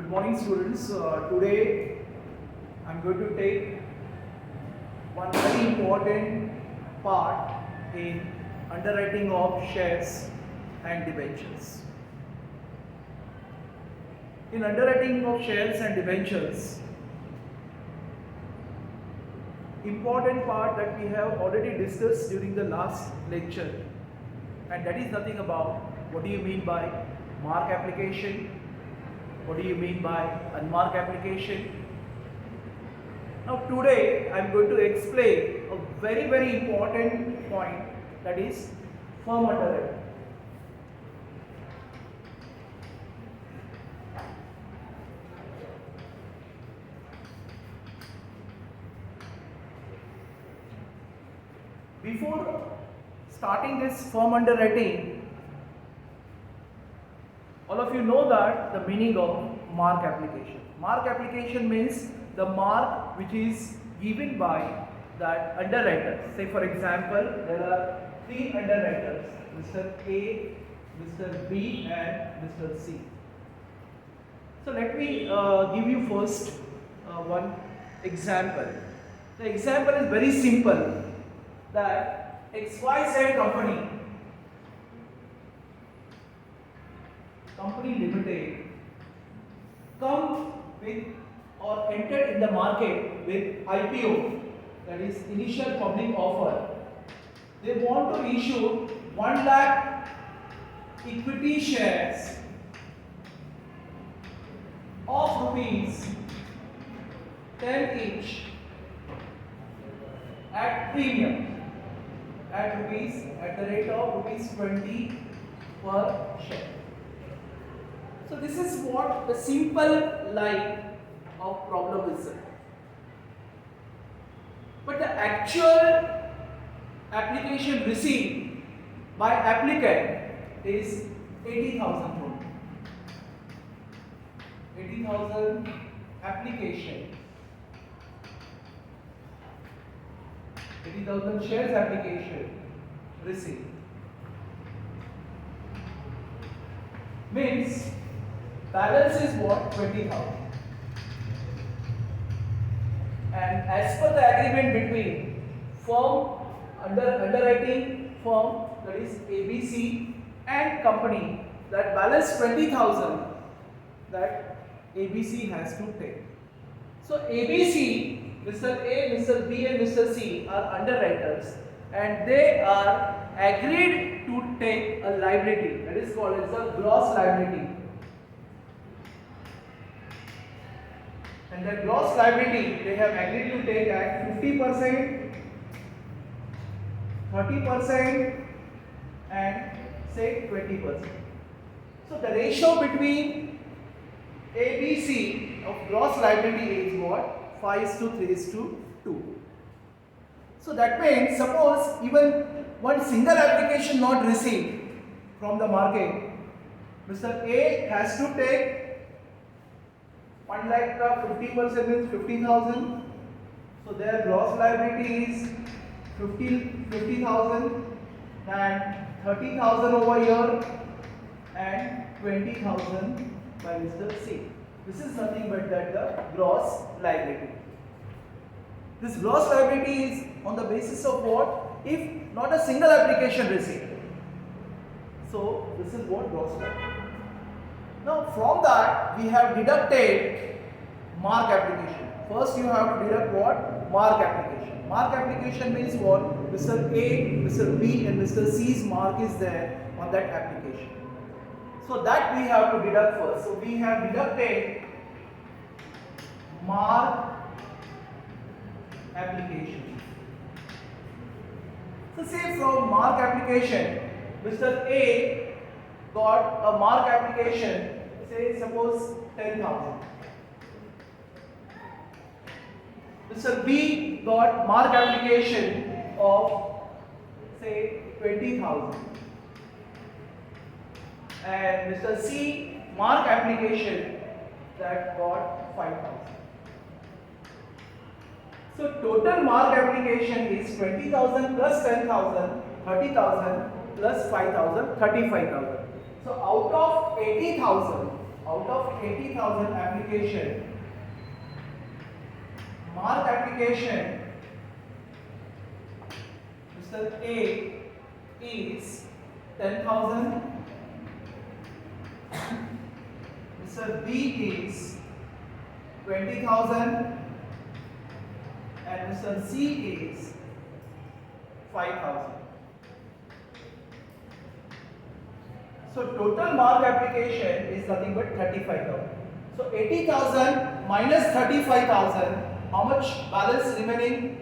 Good morning, students. Today I'm going to take one very important part in underwriting of shares and debentures. In underwriting of shares and debentures, important part that we have already discussed during the last lecture, and that is nothing about what do you mean by mark application, what do you mean by unmarked application. Now today I am going to explain a very important point, that is firm underwriting. Before starting this firm underwriting, all of you know that the meaning of mark application. Mark application means the mark which is given by that underwriter. Say for example, there are three underwriters, Mr. A, Mr. B and Mr. C. So let me give you first one example. The example is very simple, that XYZ company limited come with or entered in the market with IPO, that is initial public offer. They want to issue 1 lakh equity shares of rupees 10 each at premium at the rate of rupees 20 per share. So this is what the simple line of problem is. But the actual application received by applicant is 80,000 only. 80,000 application. 80,000 shares application received. Means balance is what? 20,000. And as per the agreement between firm, underwriting firm, that is ABC, and company, that balance 20,000 that ABC has to take. So ABC, Mr. A, Mr. B and Mr. C are underwriters, and they are agreed to take a liability, that is called as a gross liability. And the gross liability they have agreed to take at 50%, 30% and say 20%. So the ratio between ABC of gross liability is what? 5:3:2. So that means suppose even one single application not received from the market, Mr. A has to take 1 lakh ka 50% means 50,000. So their gross liability is 50,000 and 30,000 over here and 20,000 by Mr. C. This is nothing but that the gross liability. This gross liability is on the basis of what? If not a single application received. So this is what gross liability. Now from that we have deducted mark application. First you have to deduct what? Mark application. Mark application means what? Mr. A, Mr. B and Mr. C's mark is there on that application. So that we have to deduct first. So we have deducted mark application. So say from mark application, Mr. A got a mark application, say suppose 10,000. Mr. B got mark application of say 20,000 and Mr. C mark application that got 5,000. So total mark application is 20,000 plus 10,000, 30,000 plus 5,000, 35,000. So out of 80,000 out of 80,000 application, mark application Mr. A is 10,000, Mr. B is 20,000 and Mr. C is 5,000. So total mark application is nothing but 35,000. So 80,000 minus 35,000, how much balance remaining?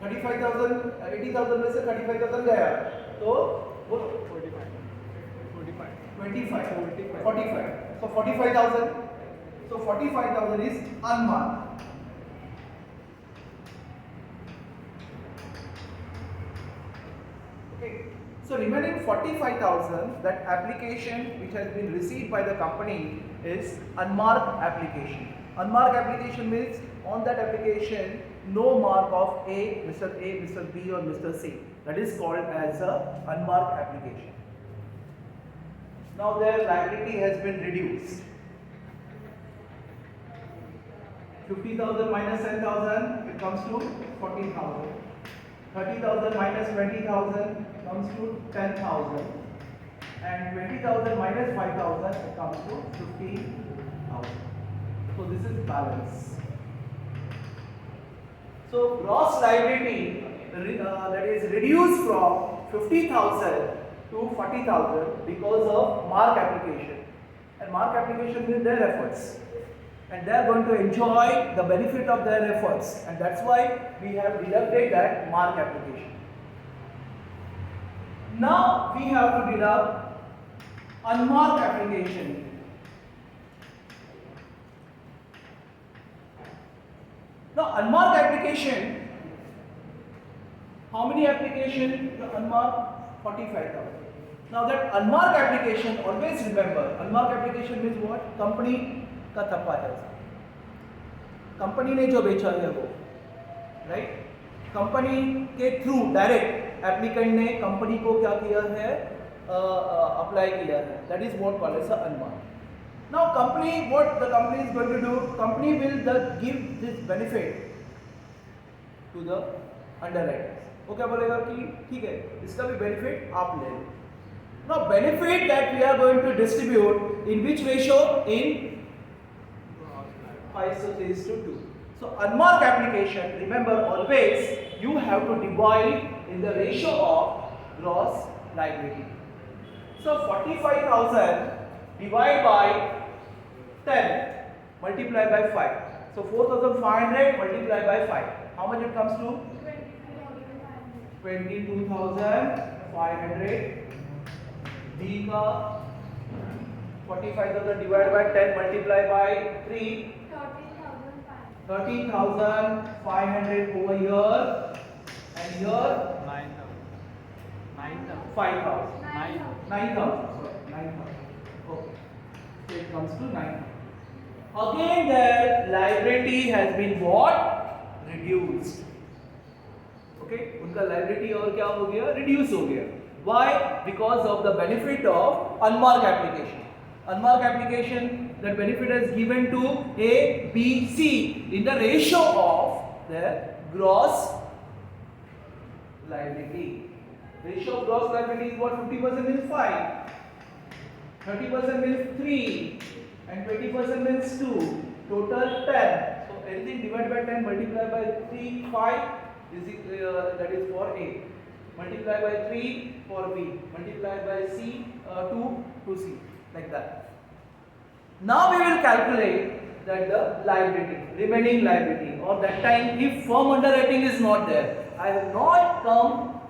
35,000, 80,000 में से 35,000 गया, तो वो 45, so 45,000, so 45,000 is unmarked. Okay, so remaining 45,000, that application which has been received by the company is unmarked application. Unmarked application means on that application no mark of Mr. A, Mr. B or Mr. C. That is called as a unmarked application. Now their liability has been reduced. 50,000 minus 10,000, it comes to 14,000. 30,000 minus 20,000 comes to 10,000. And 20,000 minus 5,000, it comes to 15,000. So this is balance. So gross liability that is reduced from 50,000 to 40,000 because of mark application. And mark application means their efforts. And they are going to enjoy the benefit of their efforts. And that's why we have deducted that mark application. Now we have to deduct unmarked application. Now unmarked application, how many application the unmarked? 45,000. Now that unmarked application, always remember, unmarked application means what? Company का थप्पा है, company ने जो बेचा है वो, right? Company के through direct applicant ने company को क्या किया है, अप्लाई किया है, that is what called as unmarked. Now company, what the company is going to do, company will give this benefit to the underwriters. वो क्या बोलेगा कि ठीक है, इसका भी बेनिफिट आप ले लो. Now benefit that we are going to distribute in which ratio? In 5:2. So unmarked application, remember always you have to divide in the ratio of gross liability. So 45,000 divided by 10 multiplied by 5. So 4,500 multiplied by 5. How much it comes to? 22,500. B का 45,000 divided by 10 multiplied by 3. 13,500 over here, and here 5,000. 9,000. Sorry, 9,000. Okay. So it comes to 9,000. Again, their liability has been what? Reduced. Okay? उनका liability और क्या हो गया? Reduce हो गया. Why? Because of the benefit of unmarked application. Unmarked application, that benefit is given to A, B, C in the ratio of their gross liability. Ratio of gross liability is what? 50% means 5, 30% means 3, and 20% means 2. Total 10. So anything divided by 10 multiplied by 3, 5 that is for A. Multiplied by 3 for B. Multiplied by C 2 to C. Like that. Now we will calculate that the liability, remaining liability, or that time if firm underwriting is not there. I have not come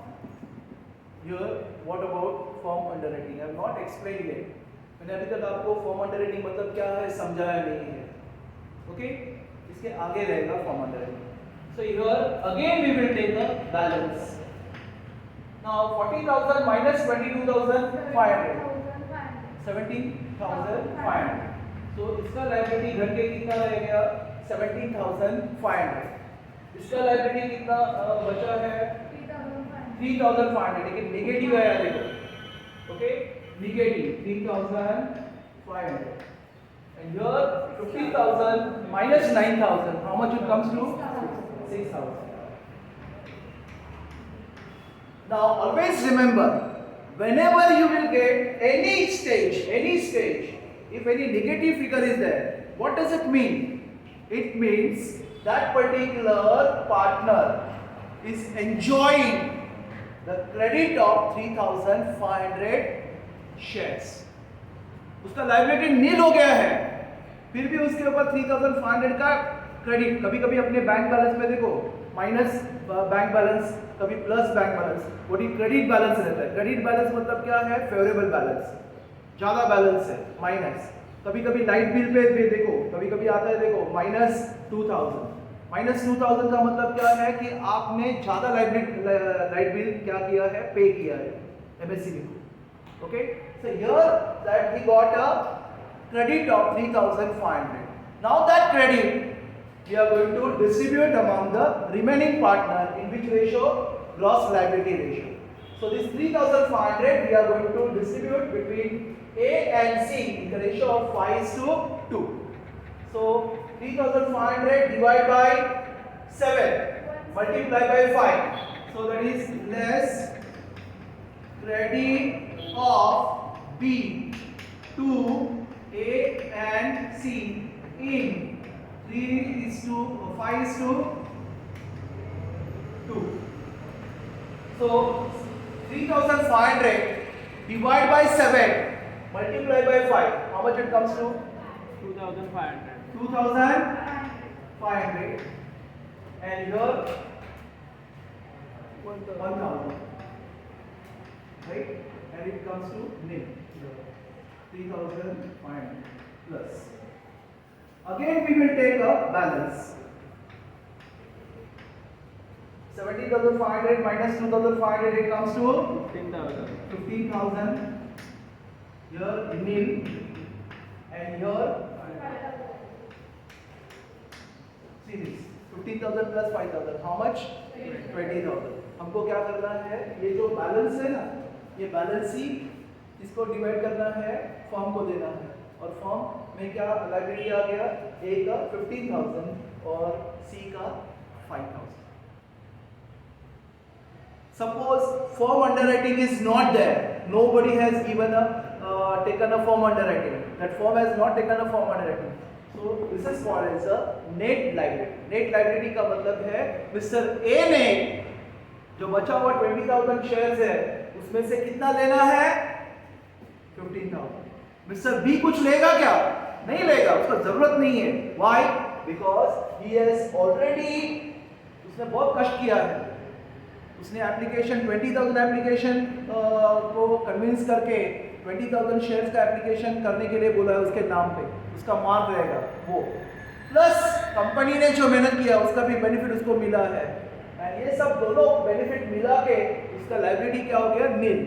here. What about firm underwriting? I have not explained yet. मैंने अभी तक आपको firm underwriting मतलब क्या है समझाया नहीं है. Okay? इसके आगे रहेगा firm underwriting. So here again we will take the balance. Now 40,000 minus 22,500. 17,500. So इसका लाइबिलिटी घट के कितना रहेगा? 17,500. इसका लाइबिलिटी कितना बचा है? 3,500. लेकिन नेगेटिव आया देखो. Okay, negative 3,500 500. And here 50,000 minus 9,000. How much it comes to? 6,000. Now always remember, whenever you will get any stage, if any negative figure is there, what does it mean? It means that particular partner is enjoying the credit of 3,500 shares. उसका liability नील हो गया है, फिर भी उसके ऊपर 3,500 का credit. कभी कभी अपने बैंक बैलेंस में देखो माइनस बैंक बैलेंस, कभी प्लस बैंक बैलेंस, वो क्रेडिट बैलेंस रहता है. क्रेडिट बैलेंस मतलब क्या है? फेवरेबल बैलेंस, ज्यादा बैलेंस है, माइनस. कभी कभी लाइट बिल पे भी देखो, कभी कभी आता है देखो माइनस 2,000. माइनस 2,000 का मतलब क्या है कि आपने ज्यादा लाइट बिल क्या किया है? पे किया है एमएससीबी को. Okay, so here that he got a credit of 3,500. Now that credit we are going to distribute among the remaining partner in which ratio? Gross liability ratio. So this 3,500 we are going to distribute between A and C in the ratio of 5:2. So 3,500 divided by 7 multiplied by 5. So that is less credit of B to A and C in 5:2. So 3,500 divided by 7 multiplied by 5. How much it comes to? 2,500. 2,500. And here 1,000. Right? And it comes to nil. 3,500 plus. Again we will take a balance. 17,500 minus 2,500, it comes to 15,000. 15,000. Here nil. And here see this 15,000 plus 5,000. How much? 20,000. हमको क्या करना है? ये जो balance है ना, ये balance ही इसको डिवाइड करना है, फॉर्म को देना है. और फॉर्म में क्या लायबिलिटी आ गया? ए का 15,000 और सी का 5,000. Suppose form underwriting is not there. Nobody has given taken a form underwriting. That form has not taken a form underwriting. So this is called as a net liability. Net liability का मतलब है mister A ने जो बचा हुआ 20,000 shares है उसमें से कितना लेना है? 15,000. मिस्टर बी कुछ लेगा क्या? नहीं लेगा, उसको जरूरत नहीं है. Why? Because he has already, उसने बहुत कष्ट किया है. उसने एप्लीकेशन 20,000 एप्लीकेशन को कन्विंस करके 20,000 शेयर्स का एप्लीकेशन करने के लिए बोला है उसके नाम पे. उसका मार्क रहेगा वो, प्लस कंपनी ने जो मेहनत किया उसका भी बेनिफिट उसको मिला है. एंड ये सब दोनों बेनिफिट मिला के उसका लायबिलिटी क्या हो गया? नील.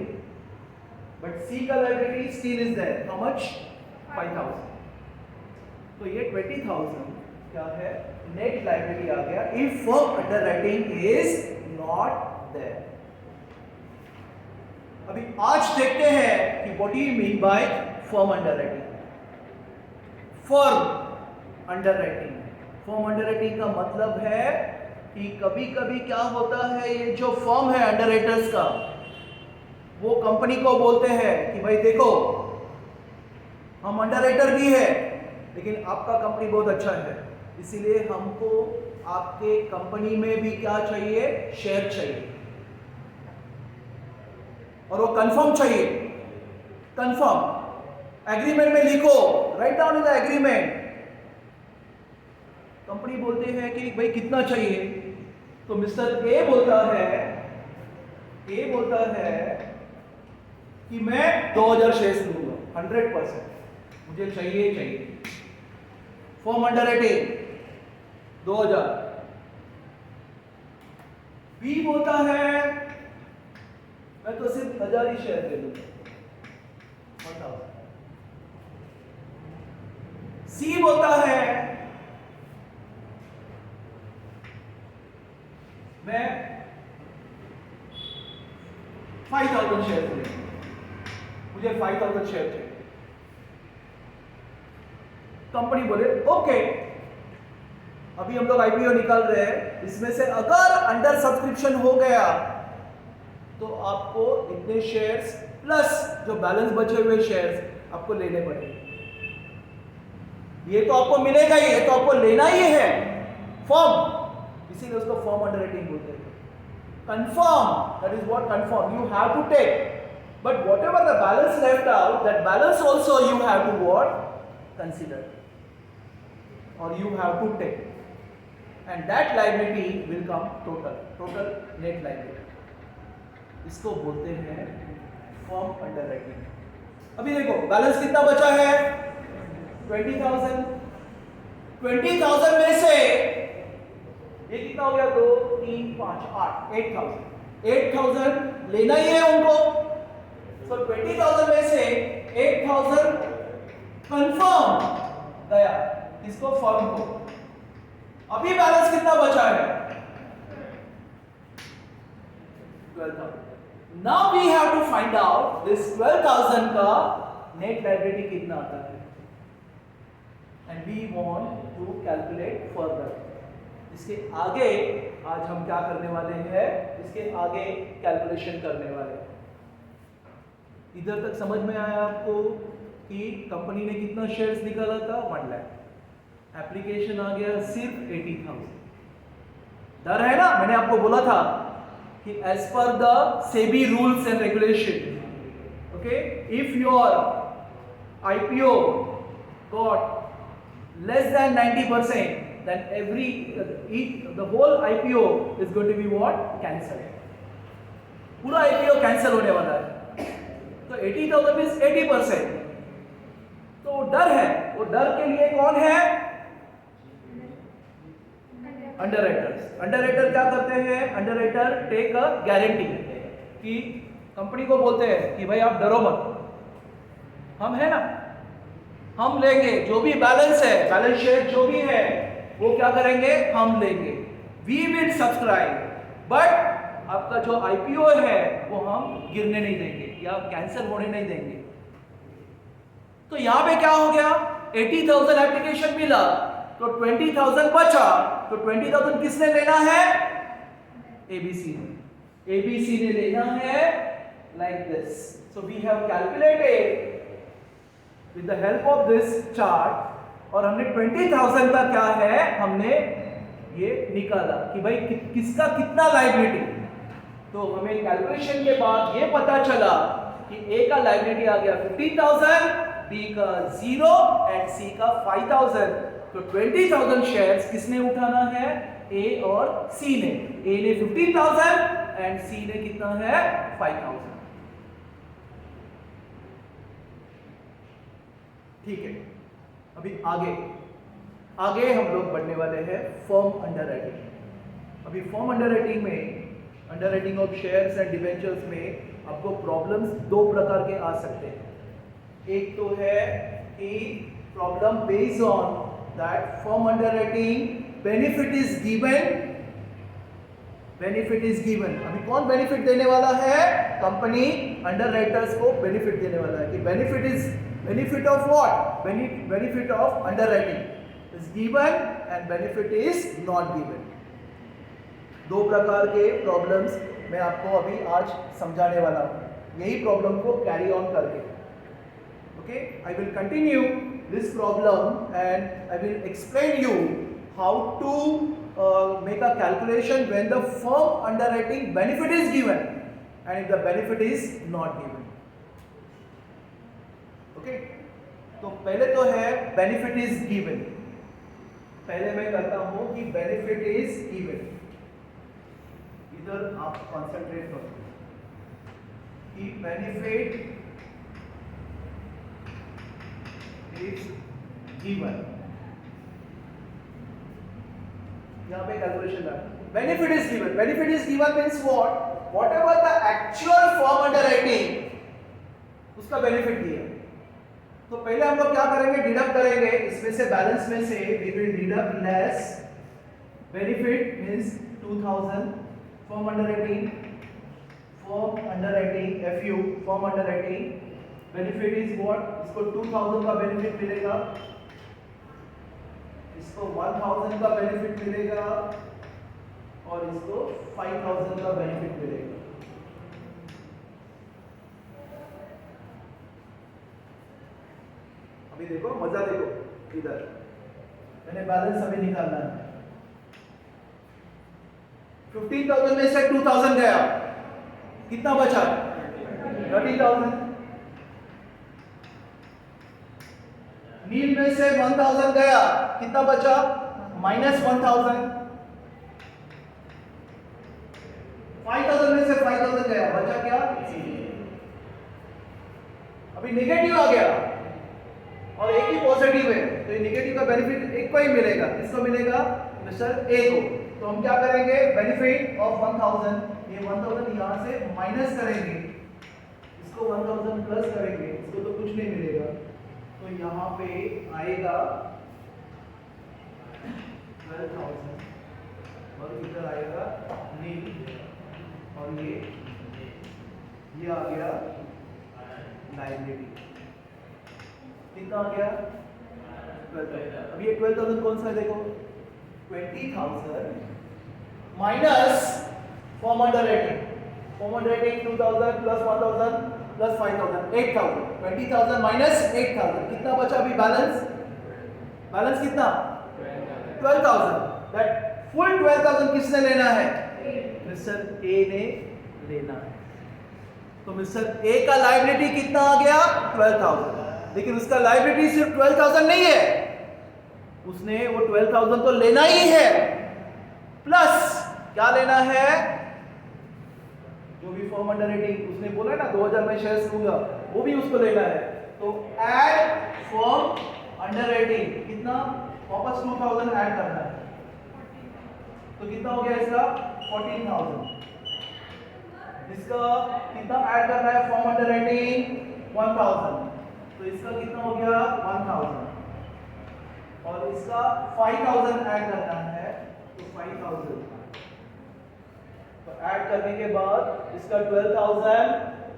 बट सी का liability still is there. How much? 5,000. तो ये 20,000 क्या है? नेट लायबिलिटी आ गया if firm underwriting is not there. अभी आज देखते हैं कि what do you mean by firm underwriting. Firm underwriting, firm underwriting का मतलब है कि कभी कभी क्या होता है, ये जो फर्म है अंडरराइटर्स का, वो कंपनी को बोलते हैं कि भाई देखो हम अंडरराइटर भी है लेकिन आपका कंपनी बहुत अच्छा है, इसीलिए हमको आपके कंपनी में भी क्या चाहिए? शेयर चाहिए. और वो कंफर्म चाहिए. कंफर्म एग्रीमेंट में लिखो, write down in the agreement. Company बोलते हैं कि भाई कितना चाहिए, तो मिस्टर ए बोलता है कि मैं 2,000 शेयर्स लूंगा 100%, मुझे चाहिए. Form underwriting 2,000. बी बोलता है मैं तो सिर्फ 1,000 ही शेयर दे दूंगा. सी बोलता है मैं 5,000 शेयर दूंगा, मुझे 5,000 शेयर चाहिए. कंपनी बोले ओके, अभी हम लोग आईपीओ निकाल रहे हैं, इसमें से अगर अंडर सब्सक्रिप्शन हो गया तो आपको इतने शेयर्स प्लस जो बैलेंस बचे हुए शेयर्स आपको लेने पड़ेंगे। ये तो आपको मिलेगा ही, ये तो आपको लेना ही है, फर्म, इसीलिए उसको फर्म अंडर राइटिंग बोलते हैं। Confirm, that is what confirm, you have to take, but whatever the balance left out, that balance also you have to what consider, और you have to take, and that liability will come total net liability, इसको बोलते हैं firm underwriting। अभी देखो balance कितना बचा है, 20,000, 20,000 में से ये कितना हो गया, 2 3 5 8, 8,000 लेना ही है उनको, so 20,000 में से 8,000 कंफर्म गया इसको, फर्म को। अभी बैलेंस कितना बचा है, 12,000। Now we have to find out this 12,000 का नेट लायबिलिटी कितना आता है, and we want to calculate further. इसके आगे आज हम क्या करने वाले हैं, इसके आगे कैलकुलेशन करने वाले हैं। इधर तक समझ में आया आपको कि कंपनी ने कितना शेयर्स निकाला था, 1 लाख, एप्लीकेशन आ गया सिर्फ 80,000। डर है ना, मैंने आपको बोला था कि as per the SEBI rules and regulation, okay, if your IPO got less than 90%, then the whole IPO is going to be what, cancelled। पूरा IPO कैंसिल होने वाला है, तो 80,000 is 80%। तो डर है, वो डर के लिए कौन है, अंडरराइटर्स। अंडरराइटर क्या करते हैं, अंडरराइटर टेक अ गारंटी, कि कंपनी को बोलते हैं कि भाई आप डरो मत, हम है ना, हम लेंगे जो भी बैलेंस है, बैलेंस शेयर जो भी है वो क्या करेंगे, हम लेंगे, वी विल सब्सक्राइब, बट आपका जो आईपीओ है वो हम गिरने नहीं देंगे या कैंसिल होने नहीं देंगे। तो यहां पे क्या हो गया, 80,000 एप्लीकेशन मिला तो 20,000 बचा, तो 20,000 किसने लेना है, एबीसी ने, एबीसी ने लेना है like this. So we have calculated with the help of this chart, और हमने 20,000 का क्या है, हमने ये निकाला कि भाई किसका कितना लायबिलिटी। तो हमें कैलकुलेशन के बाद ये पता चला कि ए का लायबिलिटी आ गया 15,000, बी का 0 एंड सी का 5,000। तो 20,000 शेयर्स किसने उठाना है, ए और सी ने। ए ने 15,000 एंड सी ने कितना है, 5,000। ठीक है, अभी आगे हम लोग बढ़ने वाले हैं फर्म अंडरराइटिंग। अभी फर्म अंडरराइटिंग में, underwriting of shares and debentures में आपको प्रॉब्लम्स 2 प्रकार के आ सकते हैं। एक तो है कि problem based on that firm underwriting benefit is given, benefit is given. अभी कौन बेनिफिट देने वाला है, कंपनी अंडरराइटर्स को बेनिफिट देने वाला है कि benefit of what, benefit of underwriting is given and benefit is not given। 2 प्रकार के प्रॉब्लम्स मैं आपको अभी आज समझाने वाला हूँ, यही प्रॉब्लम को कैरी ऑन करके। Okay, I will continue this problem and I will explain you how to make a calculation when the firm underwriting benefit is given and if the benefit is not given। Okay, तो पहले तो है benefit is given. पहले मैं करता हूं कि benefit is given, इधर आप कंसंट्रेट करो कि बेनिफिट इज गिवन। यहां पे कैलकुलेशन है, benefit is given. Benefit is given means what ever the actual firm underwriting उसका बेनिफिट दिया। तो पहले हम लोग क्या करेंगे, डिडक्ट करेंगे इसमें से, बैलेंस में से we will deduct less benefit means 2,000 firm underwriting, FU firm underwriting benefit is what, इसको 2,000 का बेनिफिट मिलेगा इसको 1000 का बेनिफिट मिलेगा और इसको 5000 का बेनिफिट मिलेगा। अभी देखो मजा देखो, इधर मैंने बैलेंस अभी निकालना है। 15,000 में से 2,000 गया, कितना बचा? 30,000। नील में से 1,000 गया, कितना बचा? -1,000। 5,000 में से 5,000 गया, बचा क्या? अभी नेगेटिव आ गया और एक ही पॉजिटिव है, तो ये नेगेटिव का बेनिफिट एक को ही मिलेगा। किसको मिलेगा? मिस्टर ए को। तो हम क्या करेंगे? बेनिफिट ऑफ 1000, ये 1000 यहां से माइनस करेंगे, इसको 1000 प्लस करेंगे, इसको तो कुछ नहीं मिलेगा, तो यहाँ पे आएगा 12,000 और इधर आएगा नील और ये आ गया लाइबिलिटी। कितना आ गया? 12,000। अब ये 12,000 कौन सा है देखो? 20,000 minus form under rating. Form under rating 2,000 plus 1,000 plus 5,000, 8,000। 20,000 minus 8,000, कितना बचा अभी बैलेंस? बैलेंस कितना? 12,000। दैट फुल 12,000 किसने लेना है? मिस्टर ए ने लेना है। तो मिस्टर ए का लायबिलिटी कितना आ गया? 12,000। लेकिन उसका लायबिलिटी सिर्फ 12,000 नहीं है, उसने वो 12,000 तो लेना ही है, प्लस क्या लेना है? जो भी फॉर्म अंडर रेटिंग उसने बोला ना 2,000 में शेयर्स लूंगा, वो भी उसको लेना है। तो ऐड फॉर्म अंडर रेटिंग कितना? वापस 2,000 ऐड करना है, तो कितना हो गया इसका? 14,000। इसका कितना ऐड करना है? फॉर्म अंडर रेटिंग 1,000, तो इसका कितना हो गया? 1,000 और इसका 5,000 ऐड करना है, तो 5,000। तो ऐड करने के बाद इसका 12,000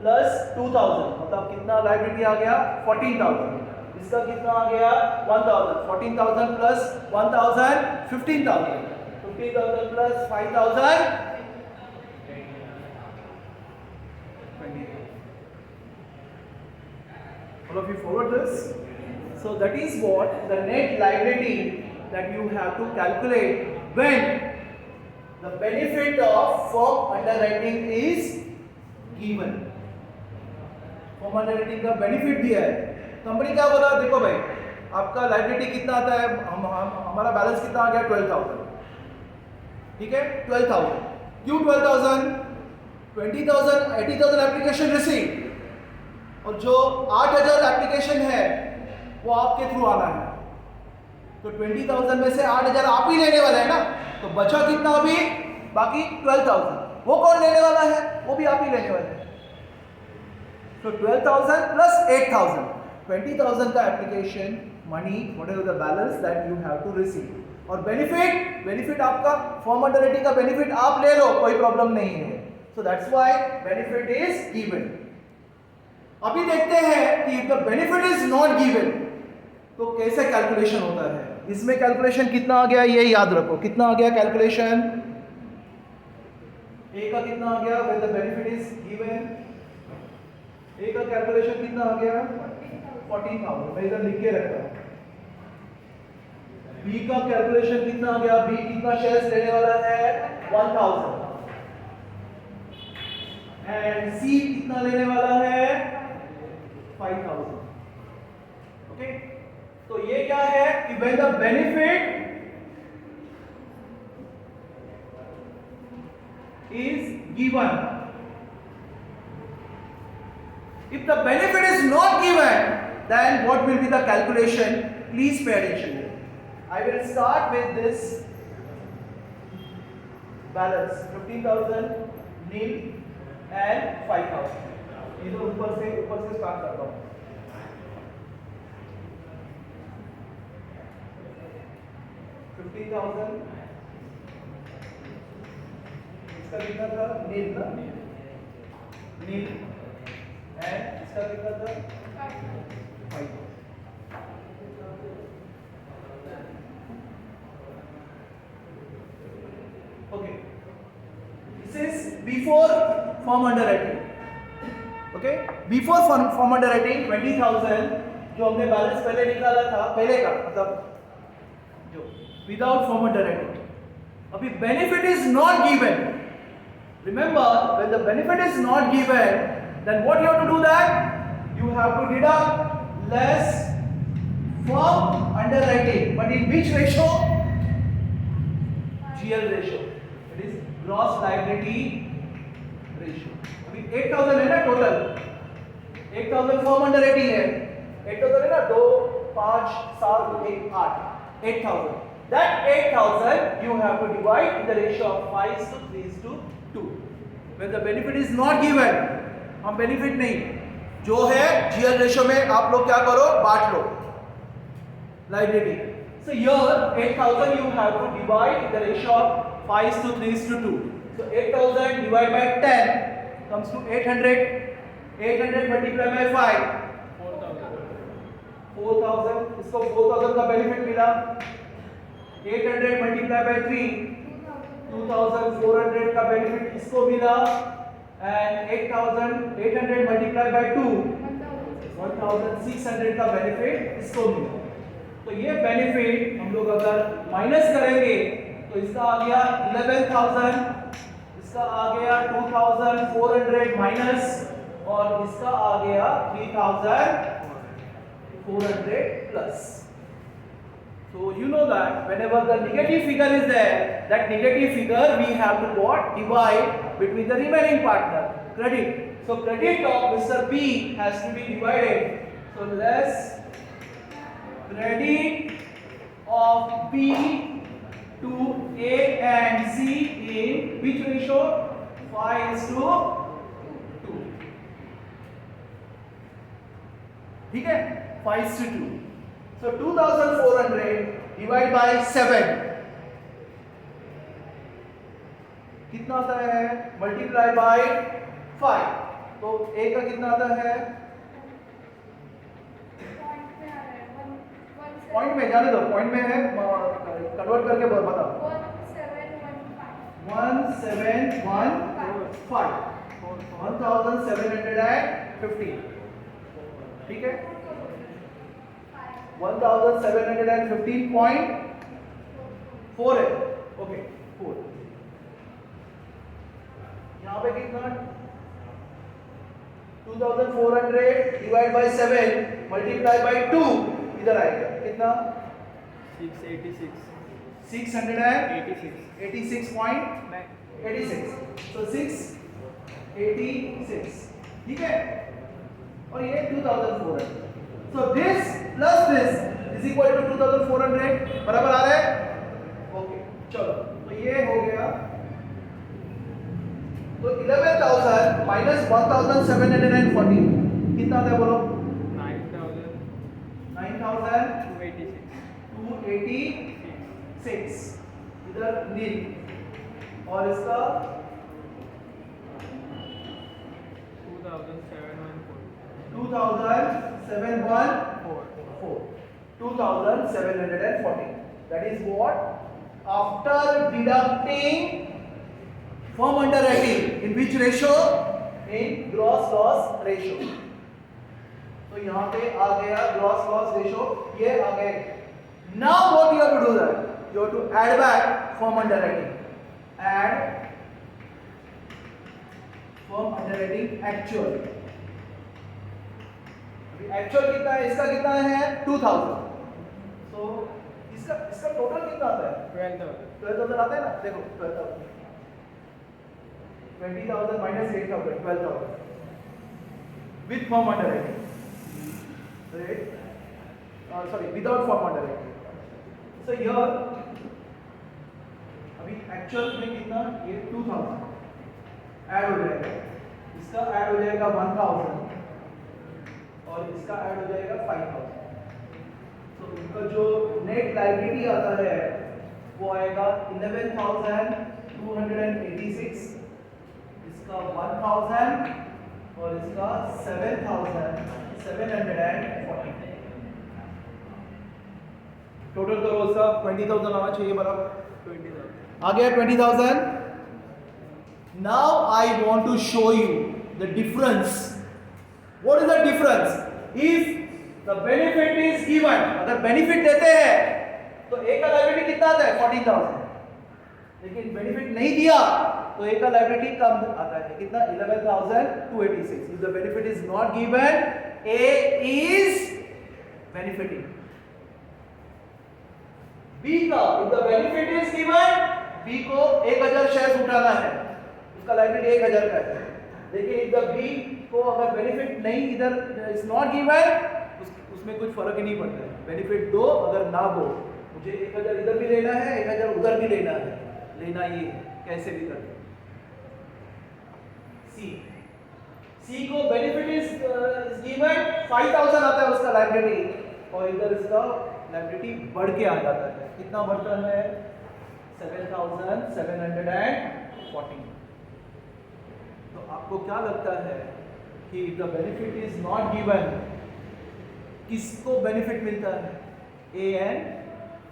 प्लस 2,000 मतलब कितना लायबिलिटी आ गया? 14,000। इसका कितना आ गया? 1,000। 14,000 plus 1,000 15,000। 15,000 plus 5,000 all of you forward this. So that is what the net liability that you have to calculate when the benefit of firm underwriting is given. Form under writing का benefit दिया है, company क्या बोला? देखो भाई आपका liability कितना आता है? हमारा बैलेंस कितना आ गया? 12,000। ठीक है, 12,000। क्यों 12,000? 20,000 80,000 एप्लीकेशन रिसीव और जो 8,000 एप्लीकेशन है वो आपके थ्रू आना है, तो 20,000 में से 8,000 आप ही लेने वाले हैं ना, तो बचा कितना अभी? बाकी 12,000। वो कौन लेने वाला है? वो भी आप ही लेने वाले हैं। तो 12,000 प्लस 8,000, 20,000 का application money whatever the balance that you have to receive. और बेनिफिट आपका फॉर्म अंडर रेटिंग का बेनिफिट आप ले लो, कोई प्रॉब्लम नहीं है। So that's why benefit is given. अभी देखते हैं कि if the benefit is not given तो कैसे कैलकुलेशन होता है। इसमें कैलकुलेशन कितना आ गया ये याद रखो। कितना आ गया कैलकुलेशन? ए का कितना आ गया? When the benefit is given ए का कैलकुलेशन कितना आ गया? 14,000। मैं इधर लिख के रखता हूं। बी का कैलकुलेशन कितना आ गया? बी कितना शेयर्स लेने वाला है? 1,000। एंड सी कितना लेने वाला है? 5,000। ओके, तो ये क्या है कि when the benefit is given, if the benefit is not given, then what will be the calculation? Please pay attention. I will start with this balance 15,000 nil and 5,000. ये तो ऊपर से स्टार्ट करता हूँ। 50,000 इसका कितना था? नील ना, नील एंड इसका कितना था? 5। Before form under writing, okay, before form under writing 20,000 जो हमने बैलेंस पहले निकाला था, पहले का मतलब जो विदाउट फॉर्म अंडर राइटिंग. अभी benefit is not given. Remember, when the benefit is not given, then what you have to do that? You have to deduct less from underwriting. But in which ratio? GL ratio. It is gross liability ratio. अभी 8,000 है ना total. 8,000 from underwriting है. 8,000 है ना 2, 5, 7, 1, 8. 8,000. That 8,000 you have to divide in the ratio of 5:3:2. When the benefit is not given, हम benefit नहीं, जो है GL रेशियो में आप लोग क्या करो, बांट लो liability. So here 8,000 you have to divide in the ratio of 5:3:2. So 8,000 divided by 10 comes to 800. 800 multiplied by 5 4,000. इसको 4,000 का benefit मिला. 800 multiplied by 3 2,400 का बेनिफिट इसको मिला. एंड 800 मल्टीप्लाई बाय 2 1,600 का बेनिफिट इसको मिला. तो ये बेनिफिट हम लोग अगर माइनस करेंगे तो इसका आ गया 11,000, इसका आ गया 2,400 माइनस, और इसका आ गया 3,400 plus. So you know that whenever the negative figure is there, that negative figure we have to what? Divide between the remaining partner. Credit. So credit of Mr. B has to be divided. So less credit of B to A and C in which ratio? 5:2. ठीक है? 5:2. So 2,400 divided by 7 कितना आता है? Multiply by 5. तो A का कितना आता है? पॉइंट में जाने दो, पॉइंट में है, कन्वर्ट करके बताओ. 1715 1750. ठीक है, 1715.4 है. ओके 4. यहाँ पे कितना? 2,400 डिवाइड बाय 7 मल्टीप्लाई बाय 2 इधर आएगा कितना? 686.86. So 686. ठीक है, और ये 2,400. So this plus this is equal to 2,400. बराबर आ रहा है? ओके चलो, तो ये हो गया. तो 11,000 minus 1,740 कितना आता है बोलो? 9,286. इधर नील, और इसका 2,740. That is what? After deducting from underwriting, in which ratio? In gross loss ratio. तो यहाँ पे आ गया gross loss ratio, ये आ गए. Now what you have to do that? You have to add back from underwriting. Add from underwriting actual. Actual कितना है? इसका कितना है? 2,000. सो इसका टोटल कितना आता है? 12,000 आता है ना. देखो 12,000 20,000 minus 8,000 12,000 with firm underwriting, right? Sorry, without firm underwriting. So here अभी एक्चुअल में कितना? ये 2,000 ऐड हो जाएगा, इसका ऐड हो जाएगा 1,000, और इसका ऐड हो जाएगा 5,000. तो इनका जो नेट लायबिलिटी आता है वो आएगा 11,286, इसका 1,000 और इसका 7,740. टोटल करो उसका 20,000 आना चाहिए बराबर. 20,000 आ गया. 20,000 Now I want to show you the difference. What is the difference? If the benefit is given, अगर benefit देते हैं तो A का liability कितना आता है 14,000, लेकिन benefit नहीं दिया तो A का liability कम आता है कितना 11,286. If the benefit is not given, A is benefiting. B का if the benefit is given, B को 1,000 शेयर्स उठाना है, उसका liability 1,000 का है, लेकिन if the B को अगर benefit नहीं इधर is not given, उसमें कुछ फर्क ही नहीं पड़ता है. बेनिफिट दो अगर ना दो, मुझे 1,000 इधर भी लेना है 1,000 उधर भी लेना है, लेना ये कैसे भी करके. सी को बेनिफिट इज गिवन 5,000 आता है उसका लायबिलिटी, और इधर इसका लायबिलिटी बढ़ के आ जाता है. कितना बढ़ता है 7,740. तो आपको क्या लगता है कि the benefit is not given, किसको बेनिफिट मिलता है? ए एंड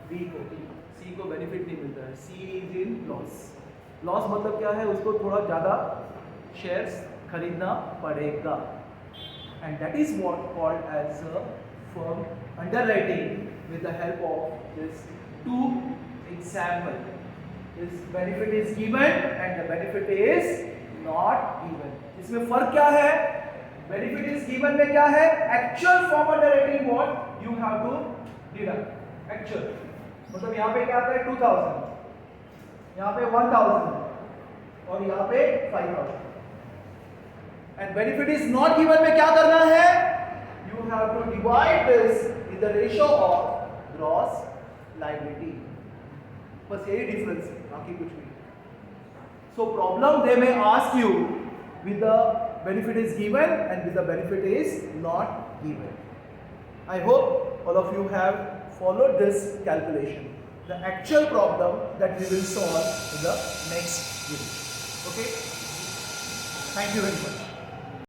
बी को. सी को बेनिफिट नहीं मिलता है. C is in loss. Loss मतलब क्या है? उसको थोड़ा ज़्यादा शेयर्स खरीदना पड़ेगा, and that is what called as a firm underwriting with the help of this two example. This benefit is given and the benefit is not given. इसमें फर्क क्या है? बेनिफिट इज गिवन में क्या है? Actual firm underwriting what you have to deduct. Actual मतलब यहाँ पे क्या आता है 2,000, यहाँ पे 1,000 और यहाँ पे 5,000. And benefit is not given में क्या करना है? You have to divide this in the ratio of gross liability. बस यही डिफरेंस है, बाकी कुछ नहीं. सो प्रॉब्लम दे में ask you with the benefit is given and with the benefit is not given. I hope all of you have followed this calculation. The actual problem that we will solve in the next video. Okay? Thank you very much.